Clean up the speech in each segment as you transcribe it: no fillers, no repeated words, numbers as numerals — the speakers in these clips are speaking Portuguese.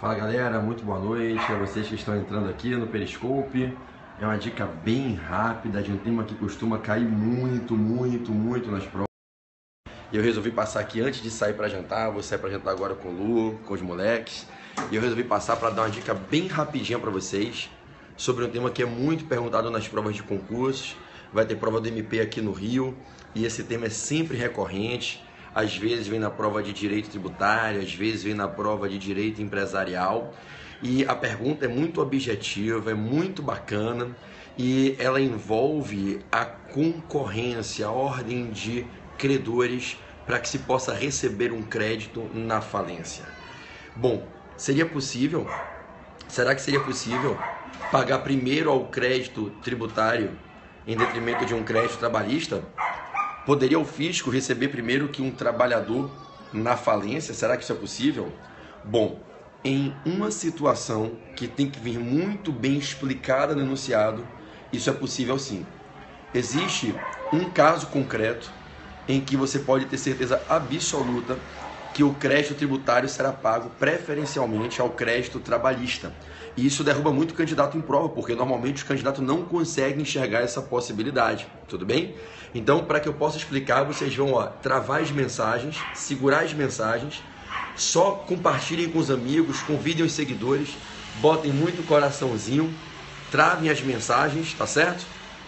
Fala galera, muito boa noite a vocês que estão entrando aqui no Periscope. É uma dica bem rápida de um tema que costuma cair muito nas provas. E eu resolvi passar aqui antes de sair para jantar. Vou sair para jantar agora com o Lu, com os moleques. E eu resolvi passar para dar uma dica bem rapidinha para vocês sobre um tema que é muito perguntado nas provas de concursos. Vai ter prova do MP aqui no Rio e esse tema é sempre recorrente. Às vezes vem na prova de direito tributário, às vezes vem na prova de direito empresarial. E a pergunta é muito objetiva, é muito bacana e ela envolve a concorrência, a ordem de credores para que se possa receber um crédito na falência. Bom, seria possível? Será que seria possível pagar primeiro ao crédito tributário em detrimento de um crédito trabalhista? Poderia o fisco receber primeiro que um trabalhador na falência? Será que isso é possível? Bom, em uma situação que tem que vir muito bem explicada no enunciado, isso é possível sim. Existe um caso concreto em que você pode ter certeza absoluta que o crédito tributário será pago preferencialmente ao crédito trabalhista. E isso derruba muito candidato em prova, porque normalmente os candidatos não conseguem enxergar essa possibilidade, tudo bem? Então, para que eu possa explicar, vocês vão travar as mensagens, segurar as mensagens, só compartilhem com os amigos, convidem os seguidores, botem muito coraçãozinho, travem as mensagens, tá certo?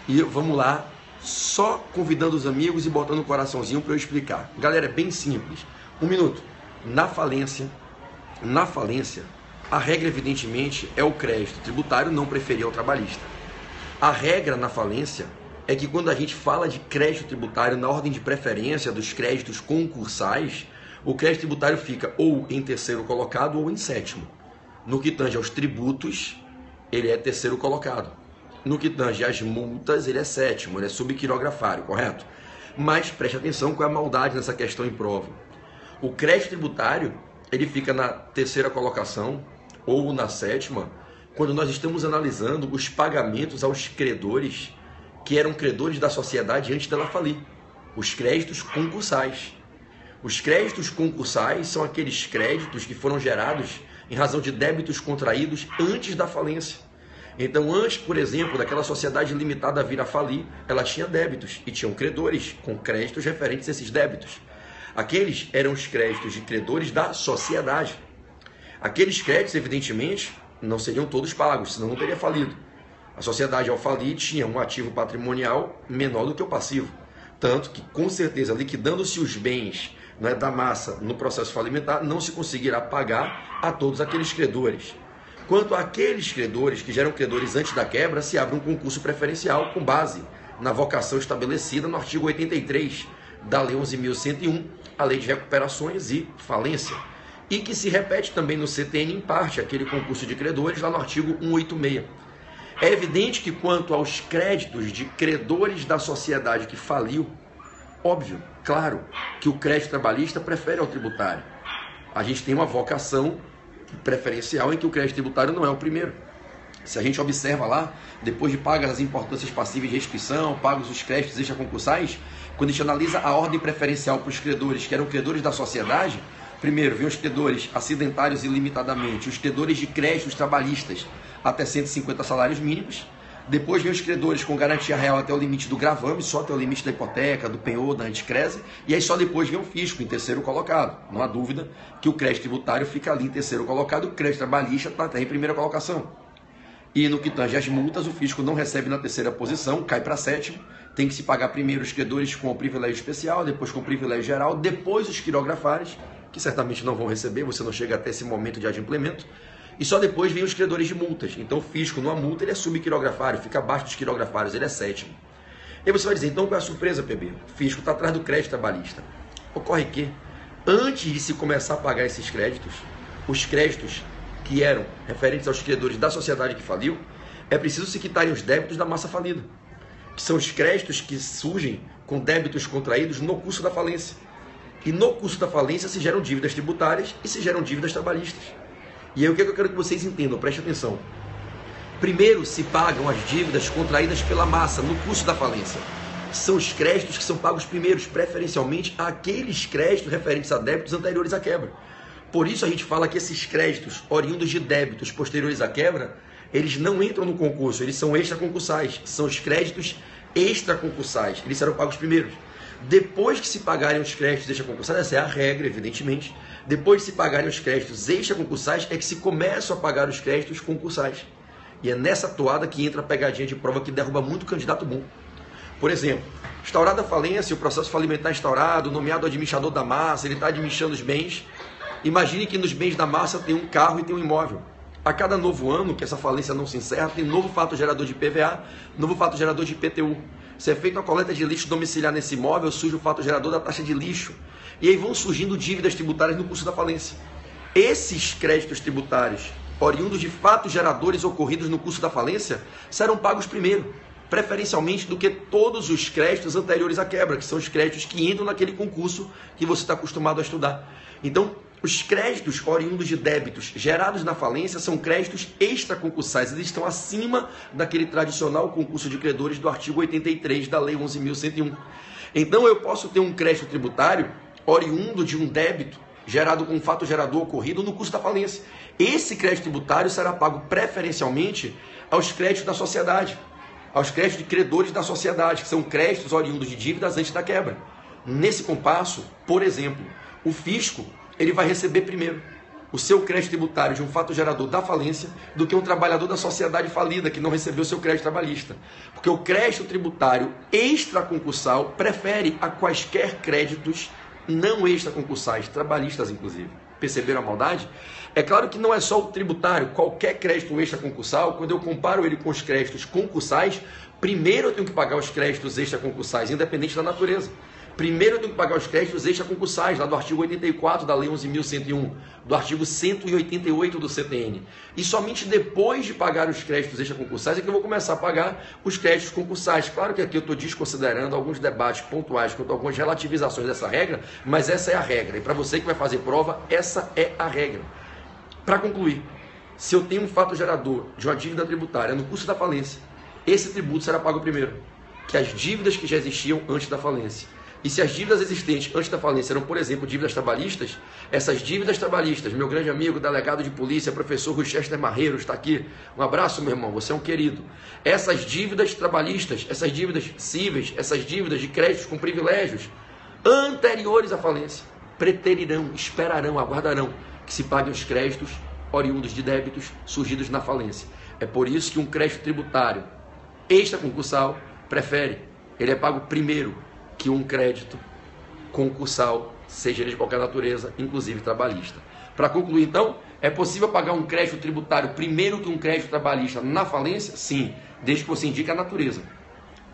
E vamos lá, só convidando os amigos e botando o coraçãozinho para eu explicar. Galera, é bem simples. 1 minuto. Na falência, a regra evidentemente é o crédito tributário não preferir ao trabalhista. A regra na falência é que quando a gente fala de crédito tributário na ordem de preferência dos créditos concursais, o crédito tributário fica ou em terceiro colocado ou em sétimo. No que tange aos tributos, ele é terceiro colocado. No que tange às multas, ele é sétimo, ele é subquirografário, correto? Mas preste atenção qual é a maldade nessa questão em prova. O crédito tributário, ele fica na terceira colocação ou na sétima, quando nós estamos analisando os pagamentos aos credores que eram credores da sociedade antes dela falir, os créditos concursais. Os créditos concursais são aqueles créditos que foram gerados em razão de débitos contraídos antes da falência. Então, antes, por exemplo, daquela sociedade limitada a vir a falir, ela tinha débitos e tinham credores com créditos referentes a esses débitos. Aqueles eram os créditos de credores da sociedade. Aqueles créditos, evidentemente, não seriam todos pagos, senão não teria falido. A sociedade, ao falir, tinha um ativo patrimonial menor do que o passivo. Tanto que, com certeza, liquidando-se os bens da massa no processo falimentar, não se conseguirá pagar a todos aqueles credores. Quanto àqueles credores que já eram credores antes da quebra, se abre um concurso preferencial com base na vocação estabelecida no artigo 83 da Lei 11.101, a Lei de Recuperações e Falência, e que se repete também no CTN em parte, aquele concurso de credores, lá no artigo 186. É evidente que quanto aos créditos de credores da sociedade que faliu, óbvio, claro, que o crédito trabalhista prefere ao tributário. A gente tem uma vocação preferencial em que o crédito tributário não é o primeiro. Se a gente observa lá, depois de pagas as importâncias passíveis de restituição, pagos os créditos extraconcursais, quando a gente analisa a ordem preferencial para os credores que eram credores da sociedade, primeiro vem os credores acidentários ilimitadamente, os credores de créditos trabalhistas até 150 salários mínimos, depois vem os credores com garantia real até o limite do gravame, só até o limite da hipoteca, do penhor, da anticrese, e aí só depois vem o fisco em terceiro colocado. Não há dúvida que o crédito tributário fica ali em terceiro colocado, o crédito trabalhista está até em primeira colocação. E no que tange às multas, o fisco não recebe na terceira posição, cai para sétimo, tem que se pagar primeiro os credores com o privilégio especial, depois com o privilégio geral, depois os quirografários, que certamente não vão receber, você não chega até esse momento de adimplemento, e só depois vem os credores de multas. Então o fisco, numa multa, ele é subquirografário, fica abaixo dos quirografários, ele é sétimo. E você vai dizer, então qual é a surpresa, PB? O fisco está atrás do crédito trabalhista. Ocorre que, antes de se começar a pagar esses créditos, os créditos que eram referentes aos credores da sociedade que faliu, é preciso se quitarem os débitos da massa falida, que são os créditos que surgem com débitos contraídos no curso da falência. E no curso da falência se geram dívidas tributárias e se geram dívidas trabalhistas. E aí o que eu quero que vocês entendam, preste atenção. Primeiro se pagam as dívidas contraídas pela massa no curso da falência. São os créditos que são pagos primeiros, preferencialmente, àqueles créditos referentes a débitos anteriores à quebra. Por isso a gente fala que esses créditos oriundos de débitos posteriores à quebra, eles não entram no concurso, eles são extraconcursais, são os créditos extraconcursais, eles serão pagos primeiros. Depois que se pagarem os créditos extraconcursais, essa é a regra, evidentemente, depois de se pagarem os créditos extraconcursais, é que se começam a pagar os créditos concursais. E é nessa toada que entra a pegadinha de prova que derruba muito candidato bom. Por exemplo, instaurada a falência, o processo falimentar instaurado, nomeado administrador da massa, ele está administrando os bens. Imagine que nos bens da massa tem um carro e tem um imóvel. A cada novo ano que essa falência não se encerra, tem novo fato gerador de IPVA, novo fato gerador de IPTU. Se é feita uma coleta de lixo domiciliar nesse imóvel, surge o fato gerador da taxa de lixo. E aí vão surgindo dívidas tributárias no curso da falência. Esses créditos tributários, oriundos de fatos geradores ocorridos no curso da falência, serão pagos primeiro, preferencialmente do que todos os créditos anteriores à quebra, que são os créditos que entram naquele concurso que você está acostumado a estudar. Então, os créditos oriundos de débitos gerados na falência são créditos extraconcursais, eles estão acima daquele tradicional concurso de credores do artigo 83 da Lei 11.101. Então eu posso ter um crédito tributário oriundo de um débito gerado com um fato gerador ocorrido no curso da falência. Esse crédito tributário será pago preferencialmente aos créditos da sociedade, aos créditos de credores da sociedade, que são créditos oriundos de dívidas antes da quebra. Nesse compasso, por exemplo, o fisco ele vai receber primeiro o seu crédito tributário de um fato gerador da falência do que um trabalhador da sociedade falida que não recebeu o seu crédito trabalhista. Porque o crédito tributário extraconcursal prefere a quaisquer créditos não extraconcursais, trabalhistas inclusive. Perceberam a maldade? É claro que não é só o tributário, qualquer crédito extraconcursal, quando eu comparo ele com os créditos concursais, primeiro eu tenho que pagar os créditos extraconcursais, independente da natureza. Primeiro eu tenho que pagar os créditos extraconcursais, lá do artigo 84 da Lei 11.101, do artigo 188 do CTN. E somente depois de pagar os créditos extraconcursais é que eu vou começar a pagar os créditos concursais. Claro que aqui eu estou desconsiderando alguns debates pontuais quanto a algumas relativizações dessa regra, mas essa é a regra. E para você que vai fazer prova, essa é a regra. Para concluir, se eu tenho um fato gerador de uma dívida tributária no curso da falência, esse tributo será pago primeiro que as dívidas que já existiam antes da falência. E se as dívidas existentes antes da falência eram, por exemplo, dívidas trabalhistas, essas dívidas trabalhistas, meu grande amigo, delegado de polícia, professor Rochester Marreiro, está aqui. Um abraço, meu irmão, você é um querido. Essas dívidas trabalhistas, essas dívidas cíveis, essas dívidas de créditos com privilégios anteriores à falência, preterirão, esperarão, aguardarão que se paguem os créditos oriundos de débitos surgidos na falência. É por isso que um crédito tributário extraconcursal ele é pago primeiro que um crédito concursal, seja ele de qualquer natureza, inclusive trabalhista. Para concluir, então, é possível pagar um crédito tributário primeiro que um crédito trabalhista na falência? Sim, desde que você indique a natureza.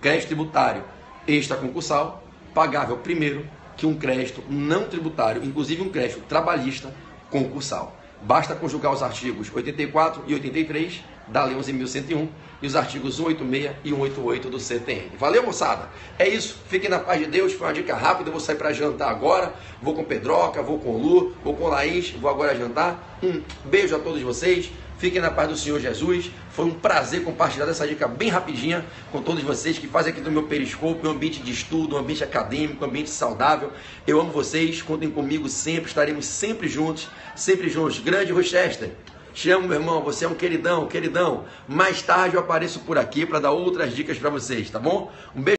Crédito tributário extraconcursal, pagável primeiro que um crédito não tributário, inclusive um crédito trabalhista concursal. Basta conjugar os artigos 84 e 83 da Lei 11.101 e os artigos 186 e 188 do CTN. Valeu, moçada? É isso. Fiquem na paz de Deus. Foi uma dica rápida. Eu vou sair para jantar agora. Vou com Pedroca, vou com Lu, vou com Laís. Vou agora jantar. Um beijo a todos vocês. Fiquem na paz do Senhor Jesus. Foi um prazer compartilhar essa dica bem rapidinha com todos vocês que fazem aqui do meu Periscope um ambiente de estudo, um ambiente acadêmico, um ambiente saudável. Eu amo vocês. Contem comigo sempre. Estaremos sempre juntos. Sempre juntos. Grande Rochester. Te amo, meu irmão, você é um queridão, queridão. Mais tarde eu apareço por aqui para dar outras dicas para vocês, tá bom? Um beijo.